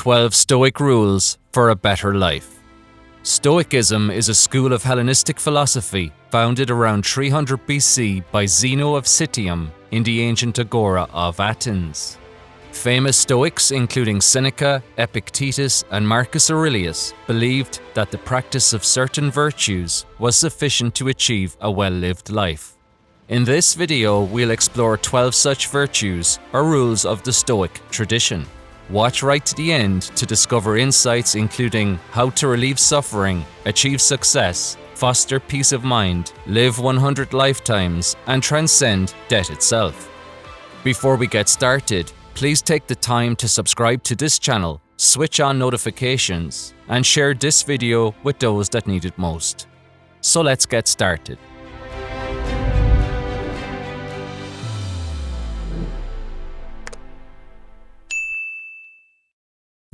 12 Stoic Rules for a Better Life. Stoicism is a school of Hellenistic philosophy founded around 300 BC by Zeno of Citium in the ancient Agora of Athens. Famous Stoics, including Seneca, Epictetus, and Marcus Aurelius, believed that the practice of certain virtues was sufficient to achieve a well-lived life. In this video, we'll explore 12 such virtues or rules of the Stoic tradition. Watch right to the end to discover insights including how to relieve suffering, achieve success, foster peace of mind, live 100 lifetimes, and transcend death itself. Before we get started, please take the time to subscribe to this channel, switch on notifications, and share this video with those that need it most. So let's get started.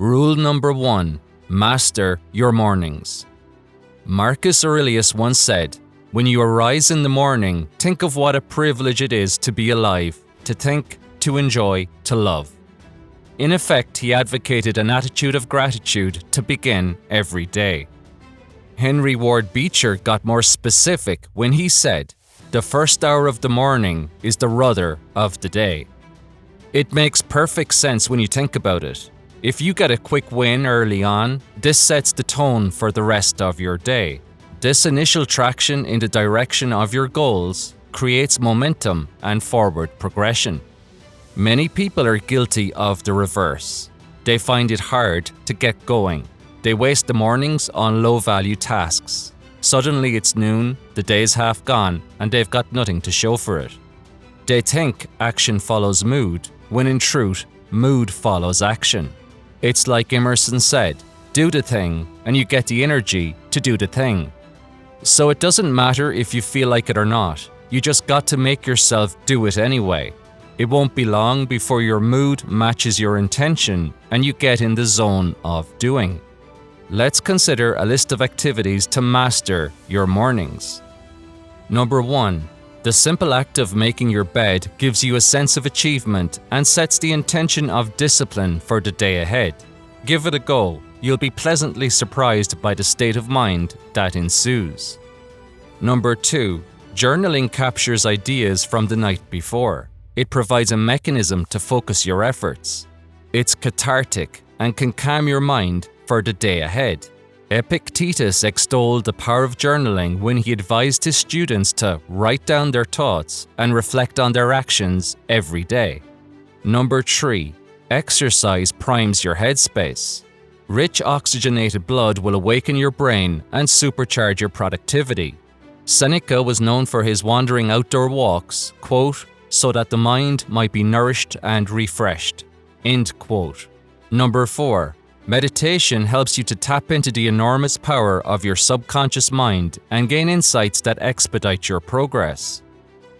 Rule number 1. Master your mornings. Marcus Aurelius once said, "When you arise in the morning, think of what a privilege it is to be alive, to think, to enjoy, to love." In effect, he advocated an attitude of gratitude to begin every day. Henry Ward Beecher got more specific when he said, "The first hour of the morning is the rudder of the day." It makes perfect sense when you think about it. If you get a quick win early on, this sets the tone for the rest of your day. This initial traction in the direction of your goals creates momentum and forward progression. Many people are guilty of the reverse. They find it hard to get going. They waste the mornings on low-value tasks. Suddenly it's noon, the day's half gone, and they've got nothing to show for it. They think action follows mood, when in truth, mood follows action. It's like Emerson said, do the thing, and you get the energy to do the thing. So it doesn't matter if you feel like it or not, you just got to make yourself do it anyway. It won't be long before your mood matches your intention and you get in the zone of doing. Let's consider a list of activities to master your mornings. Number 1. The simple act of making your bed gives you a sense of achievement and sets the intention of discipline for the day ahead. Give it a go. You'll be pleasantly surprised by the state of mind that ensues. Number 2. Journaling captures ideas from the night before. It provides a mechanism to focus your efforts. It's cathartic and can calm your mind for the day ahead. Epictetus extolled the power of journaling when he advised his students to write down their thoughts and reflect on their actions every day. Number 3. Exercise primes your headspace. Rich oxygenated blood will awaken your brain and supercharge your productivity. Seneca was known for his wandering outdoor walks, quote, "so that the mind might be nourished and refreshed," end quote. Number 4. Meditation helps you to tap into the enormous power of your subconscious mind and gain insights that expedite your progress.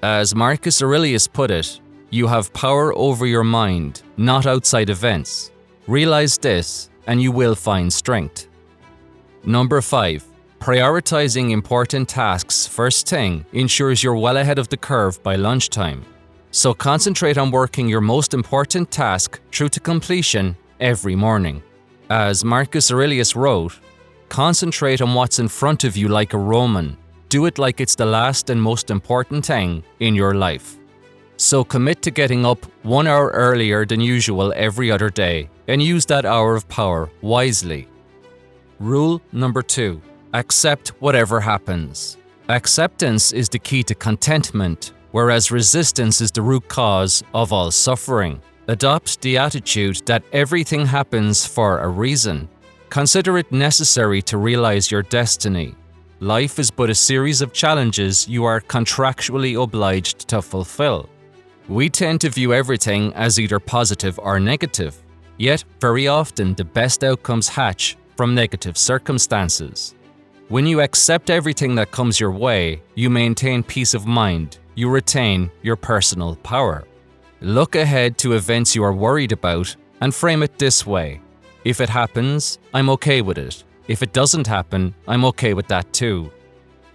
As Marcus Aurelius put it, you have power over your mind, not outside events. Realize this, and you will find strength. Number 5. Prioritizing important tasks first thing ensures you're well ahead of the curve by lunchtime. So concentrate on working your most important task through to completion every morning. As Marcus Aurelius wrote, "Concentrate on what's in front of you like a Roman. Do it like it's the last and most important thing in your life." So commit to getting up 1 hour earlier than usual every other day and use that hour of power wisely. Rule number 2. Accept whatever happens. Acceptance is the key to contentment, whereas resistance is the root cause of all suffering. Adopt the attitude that everything happens for a reason. Consider it necessary to realize your destiny. Life is but a series of challenges you are contractually obliged to fulfill. We tend to view everything as either positive or negative, yet very often the best outcomes hatch from negative circumstances. When you accept everything that comes your way, you maintain peace of mind, you retain your personal power. Look ahead to events you are worried about and frame it this way. If it happens, I'm okay with it. If it doesn't happen, I'm okay with that too.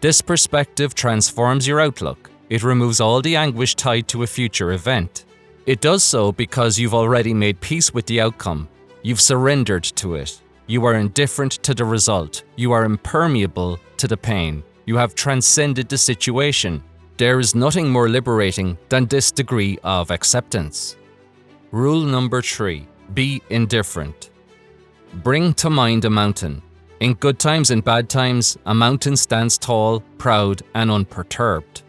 This perspective transforms your outlook. It removes all the anguish tied to a future event. It does so because you've already made peace with the outcome. You've surrendered to it. You are indifferent to the result. You are impermeable to the pain. You have transcended the situation. There is nothing more liberating than this degree of acceptance. Rule number 3. Be indifferent. Bring to mind a mountain. In good times and bad times, a mountain stands tall, proud, and unperturbed.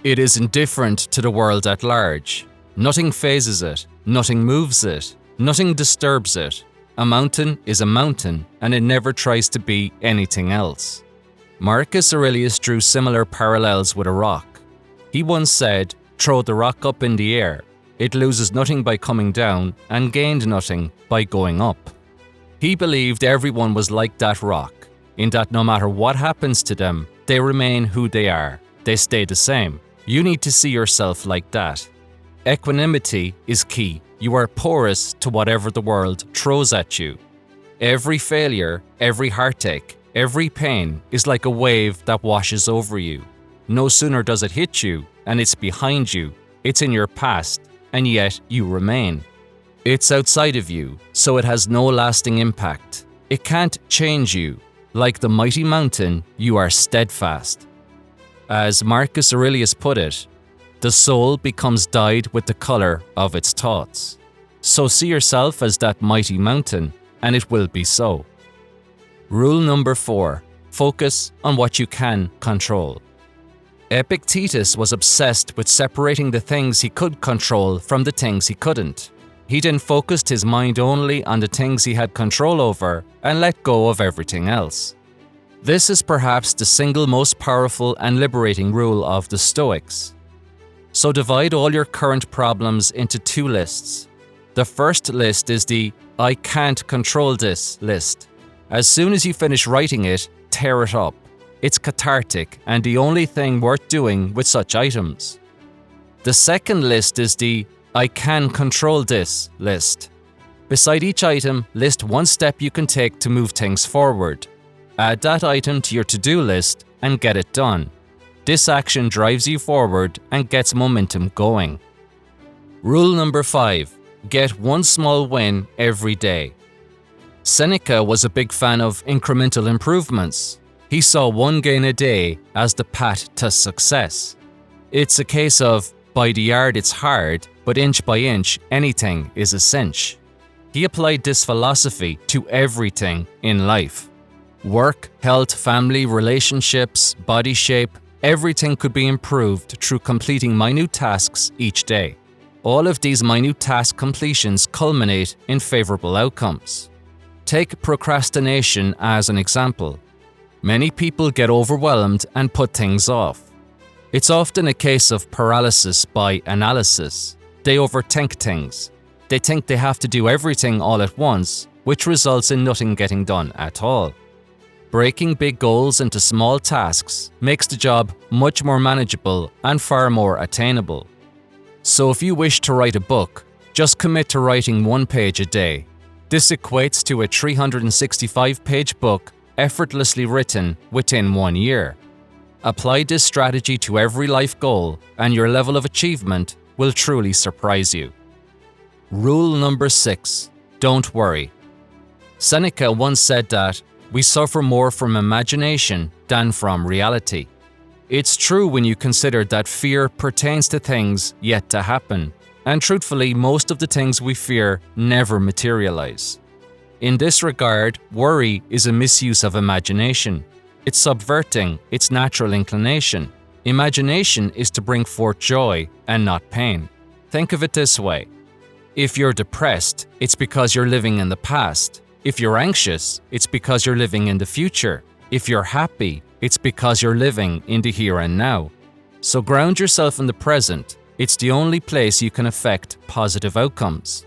It is indifferent to the world at large. Nothing phases it. Nothing moves it. Nothing disturbs it. A mountain is a mountain, and it never tries to be anything else. Marcus Aurelius drew similar parallels with a rock. He once said, "Throw the rock up in the air. It loses nothing by coming down and gained nothing by going up." He believed everyone was like that rock, in that no matter what happens to them, they remain who they are. They stay the same. You need to see yourself like that. Equanimity is key. You are porous to whatever the world throws at you. Every failure, every heartache, every pain is like a wave that washes over you. No sooner does it hit you, and it's behind you, it's in your past, and yet you remain. It's outside of you, so it has no lasting impact. It can't change you. Like the mighty mountain, you are steadfast. As Marcus Aurelius put it, the soul becomes dyed with the color of its thoughts. So see yourself as that mighty mountain, and it will be so. Rule number 4. Focus on what you can control. Epictetus was obsessed with separating the things he could control from the things he couldn't. He then focused his mind only on the things he had control over and let go of everything else. This is perhaps the single most powerful and liberating rule of the Stoics. So divide all your current problems into 2 lists. The first list is the "I can't control this" list. As soon as you finish writing it, tear it up. It's cathartic and the only thing worth doing with such items. The second list is the "I can control this" list. Beside each item, list one step you can take to move things forward. Add that item to your to-do list and get it done. This action drives you forward and gets momentum going. Rule number 5. Get one small win every day. Seneca was a big fan of incremental improvements. He saw one gain a day as the path to success. It's a case of, by the yard it's hard, but inch by inch anything is a cinch. He applied this philosophy to everything in life. Work, health, family, relationships, body shape, everything could be improved through completing minute tasks each day. All of these minute task completions culminate in favorable outcomes. Take procrastination as an example. Many people get overwhelmed and put things off. It's often a case of paralysis by analysis. They overthink things. They think they have to do everything all at once, which results in nothing getting done at all. Breaking big goals into small tasks makes the job much more manageable and far more attainable. So if you wish to write a book, just commit to writing 1 page a day. This equates to a 365-page book effortlessly written within 1 year. Apply this strategy to every life goal and your level of achievement will truly surprise you. Rule number 6. Don't worry. Seneca once said that we suffer more from imagination than from reality. It's true when you consider that fear pertains to things yet to happen, and truthfully, most of the things we fear never materialize. In this regard, worry is a misuse of imagination. It's subverting its natural inclination. Imagination is to bring forth joy and not pain. Think of it this way. If you're depressed, it's because you're living in the past. If you're anxious, it's because you're living in the future. If you're happy, it's because you're living in the here and now. So ground yourself in the present. It's the only place you can affect positive outcomes.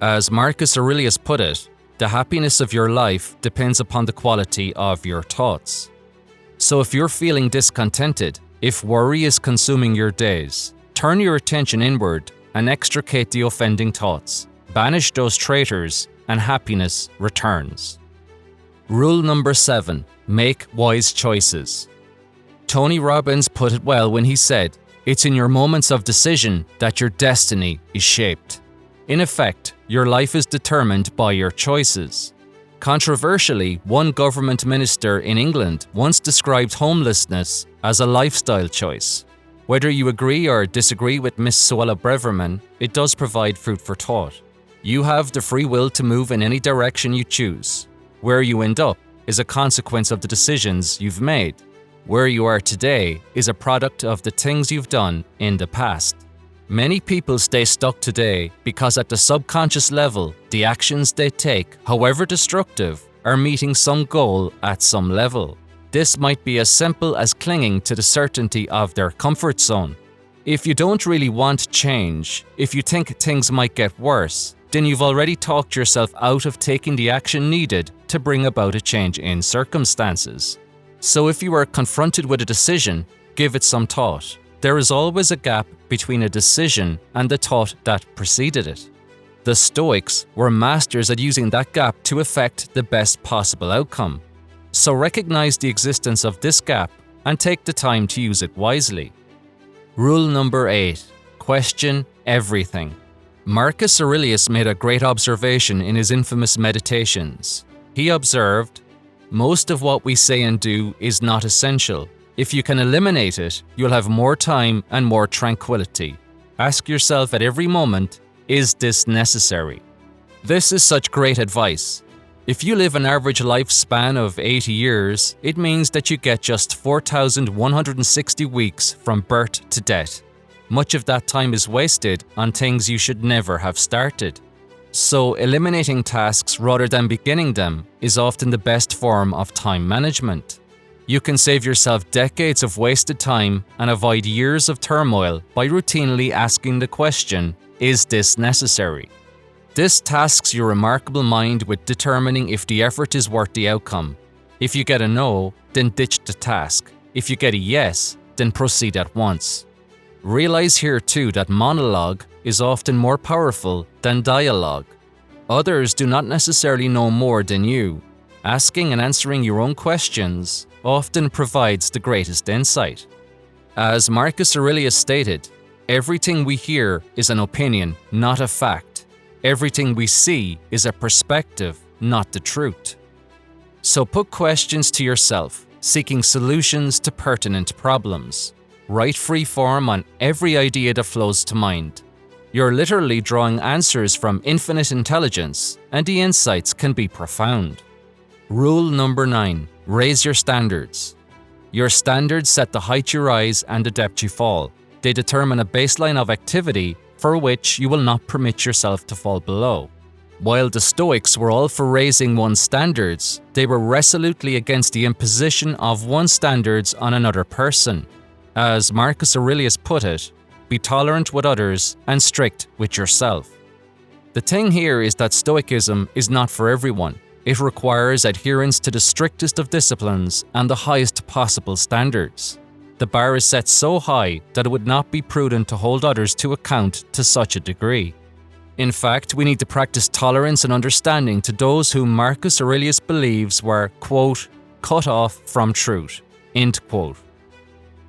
As Marcus Aurelius put it, the happiness of your life depends upon the quality of your thoughts. So if you're feeling discontented, if worry is consuming your days, turn your attention inward and extricate the offending thoughts. Banish those traitors and happiness returns. Rule number 7. Make wise choices. Tony Robbins put it well when he said, "It's in your moments of decision that your destiny is shaped." In effect, Your life is determined by your choices. Controversially, one government minister in England once described homelessness as a lifestyle choice. Whether you agree or disagree with Miss Suella Breverman, it does provide food for thought. You have the free will to move in any direction you choose. Where you end up is a consequence of the decisions you've made. Where you are today is a product of the things you've done in the past. Many people stay stuck today because at the subconscious level, the actions they take, however destructive, are meeting some goal at some level. This might be as simple as clinging to the certainty of their comfort zone. If you don't really want change, if you think things might get worse, then you've already talked yourself out of taking the action needed to bring about a change in circumstances. So if you are confronted with a decision, give it some thought. There is always a gap between a decision and the thought that preceded it. The Stoics were masters at using that gap to effect the best possible outcome. So recognize the existence of this gap and take the time to use it wisely. Rule number 8. Question everything. Marcus Aurelius made a great observation in his infamous Meditations. He observed, "Most of what we say and do is not essential. If you can eliminate it, you'll have more time and more tranquility. Ask yourself at every moment, is this necessary?" This is such great advice. If you live an average lifespan of 80 years, it means that you get just 4,160 weeks from birth to death. Much of that time is wasted on things you should never have started. So eliminating tasks rather than beginning them is often the best form of time management. You can save yourself decades of wasted time and avoid years of turmoil by routinely asking the question, is this necessary? This tasks your remarkable mind with determining if the effort is worth the outcome. If you get a no, then ditch the task. If you get a yes, then proceed at once. Realize here too that monologue is often more powerful than dialogue. Others do not necessarily know more than you. Asking and answering your own questions often provides the greatest insight. As Marcus Aurelius stated, everything we hear is an opinion, not a fact. Everything we see is a perspective, not the truth. So put questions to yourself, seeking solutions to pertinent problems. Write free form on every idea that flows to mind. You're literally drawing answers from infinite intelligence, and the insights can be profound. Rule number 9. Raise your standards. Your standards set the height you rise and the depth you fall. They determine a baseline of activity for which you will not permit yourself to fall below. While the Stoics were all for raising one's standards, they were resolutely against the imposition of one's standards on another person. As Marcus Aurelius put it, be tolerant with others and strict with yourself. The thing here is that Stoicism is not for everyone. It requires adherence to the strictest of disciplines and the highest possible standards. The bar is set so high that it would not be prudent to hold others to account to such a degree. In fact, we need to practice tolerance and understanding to those whom Marcus Aurelius believes were, quote, cut off from truth, end quote.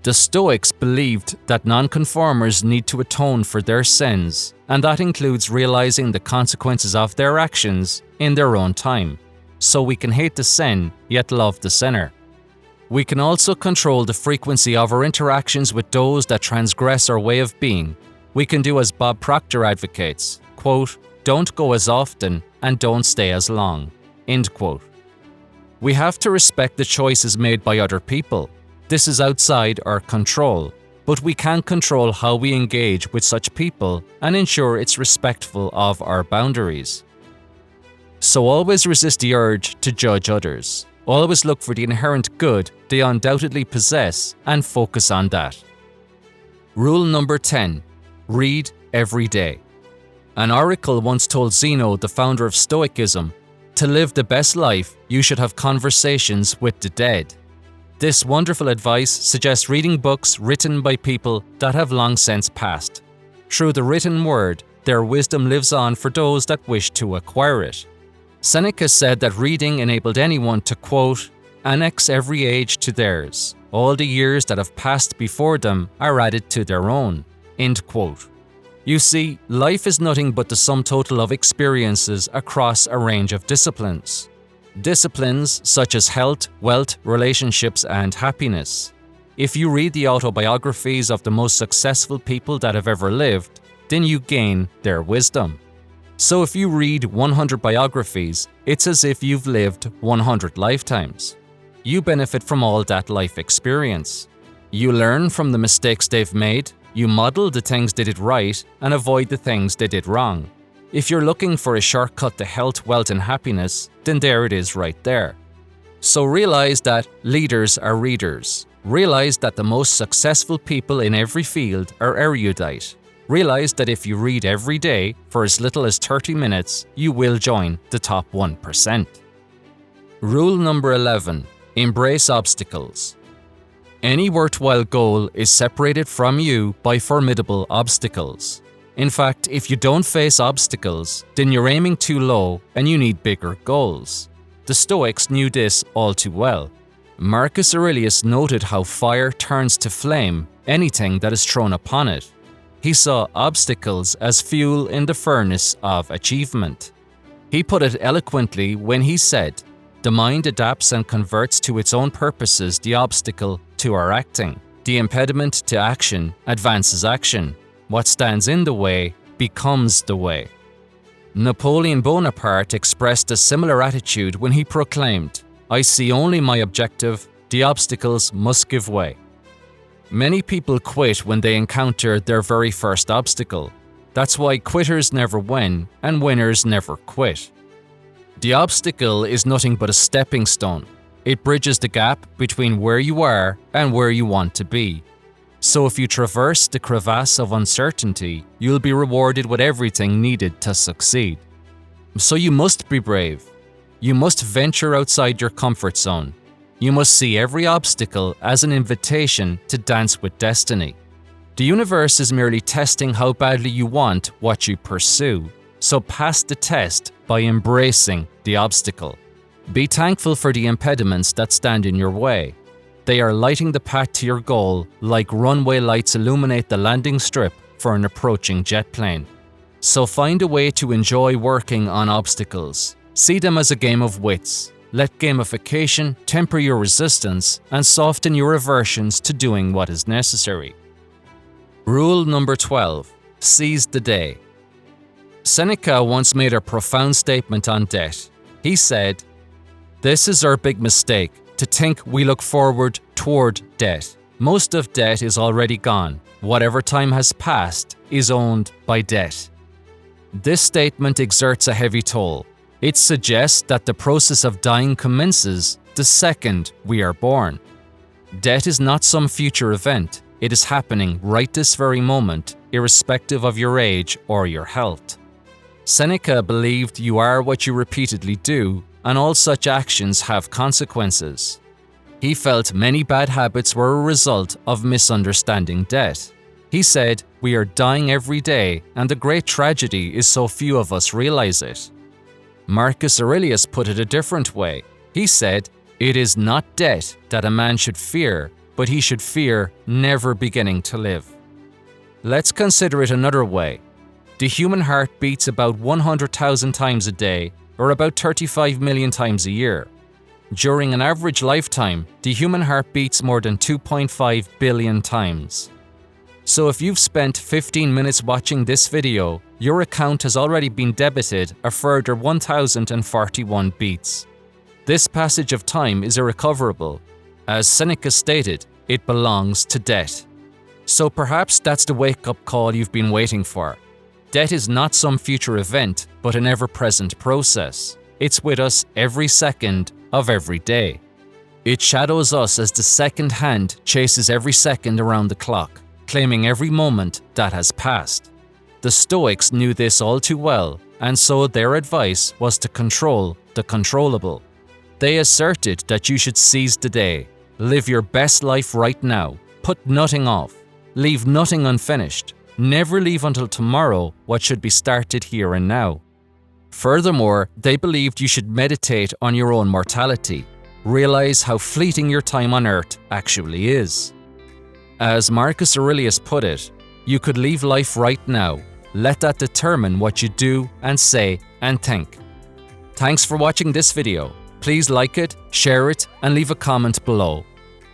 The Stoics believed that nonconformers need to atone for their sins, and that includes realizing the consequences of their actions in their own time, so we can hate the sin yet love the sinner. We can also control the frequency of our interactions with those that transgress our way of being. We can do as Bob Proctor advocates, quote, don't go as often and don't stay as long, end quote. We have to respect the choices made by other people. This is outside our control, but we can control how we engage with such people and ensure it's respectful of our boundaries. So always resist the urge to judge others. Always look for the inherent good they undoubtedly possess and focus on that. Rule number 10. Read every day. An oracle once told Zeno, the founder of Stoicism, to live the best life, you should have conversations with the dead. This wonderful advice suggests reading books written by people that have long since passed. Through the written word, their wisdom lives on for those that wish to acquire it. Seneca said that reading enabled anyone to, quote, annex every age to theirs. All the years that have passed before them are added to their own, end quote. You see, life is nothing but the sum total of experiences across a range of disciplines. Disciplines such as health, wealth, relationships, and happiness. If you read the autobiographies of the most successful people that have ever lived, then you gain their wisdom. So if you read 100 biographies, it's as if you've lived 100 lifetimes. You benefit from all that life experience. You learn from the mistakes they've made, you model the things they did right, and avoid the things they did wrong. If you're looking for a shortcut to health, wealth, and happiness, then there it is right there. So realize that leaders are readers. Realize that the most successful people in every field are erudite. Realize that if you read every day for as little as 30 minutes, you will join the top 1%. Rule number 11. Embrace obstacles. Any worthwhile goal is separated from you by formidable obstacles. In fact, if you don't face obstacles, then you're aiming too low and you need bigger goals. The Stoics knew this all too well. Marcus Aurelius noted how fire turns to flame anything that is thrown upon it. He saw obstacles as fuel in the furnace of achievement. He put it eloquently when he said, "The mind adapts and converts to its own purposes the obstacle to our acting. The impediment to action advances action. What stands in the way becomes the way." Napoleon Bonaparte expressed a similar attitude when he proclaimed, "I see only my objective, the obstacles must give way." Many people quit when they encounter their very first obstacle. That's why quitters never win and winners never quit. The obstacle is nothing but a stepping stone. It bridges the gap between where you are and where you want to be. So if you traverse the crevasse of uncertainty, you'll be rewarded with everything needed to succeed. So you must be brave. You must venture outside your comfort zone. You must see every obstacle as an invitation to dance with destiny. The universe is merely testing how badly you want what you pursue. So pass the test by embracing the obstacle. Be thankful for the impediments that stand in your way. They are lighting the path to your goal like runway lights illuminate the landing strip for an approaching jet plane. So find a way to enjoy working on obstacles. See them as a game of wits. Let gamification temper your resistance and soften your aversions to doing what is necessary. Rule number 12. Seize the day. Seneca once made a profound statement on debt. He said, "This is our big mistake, to think we look forward toward debt. Most of debt is already gone. Whatever time has passed is owned by debt." This statement exerts a heavy toll. It suggests that the process of dying commences the second we are born. Death is not some future event. It is happening right this very moment, irrespective of your age or your health. Seneca believed you are what you repeatedly do, and all such actions have consequences. He felt many bad habits were a result of misunderstanding death. He said, "We are dying every day, and the great tragedy is so few of us realize it." Marcus Aurelius put it a different way. He said, "It is not death that a man should fear, but he should fear never beginning to live." Let's consider it another way. The human heart beats about 100,000 times a day, or about 35 million times a year. During an average lifetime, the human heart beats more than 2.5 billion times. So if you've spent 15 minutes watching this video, your account has already been debited a further 1,041 beats. This passage of time is irrecoverable. As Seneca stated, it belongs to death. So perhaps that's the wake-up call you've been waiting for. Death is not some future event, but an ever-present process. It's with us every second of every day. It shadows us as the second hand chases every second around the clock, claiming every moment that has passed. The Stoics knew this all too well, and so their advice was to control the controllable. They asserted that you should seize the day, live your best life right now, put nothing off, leave nothing unfinished, never leave until tomorrow what should be started here and now. Furthermore, they believed you should meditate on your own mortality, realize how fleeting your time on earth actually is. As Marcus Aurelius put it, you could leave life right now, let that determine what you do and say and think. Thanks for watching this video. Please like it, share it, and leave a comment below.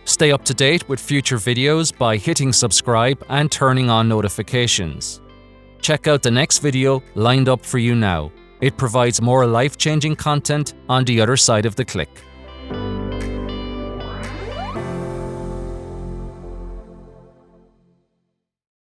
Stay up to date with future videos by hitting subscribe and turning on notifications. Check out the next video lined up for you now. It provides more life-changing content on the other side of the click.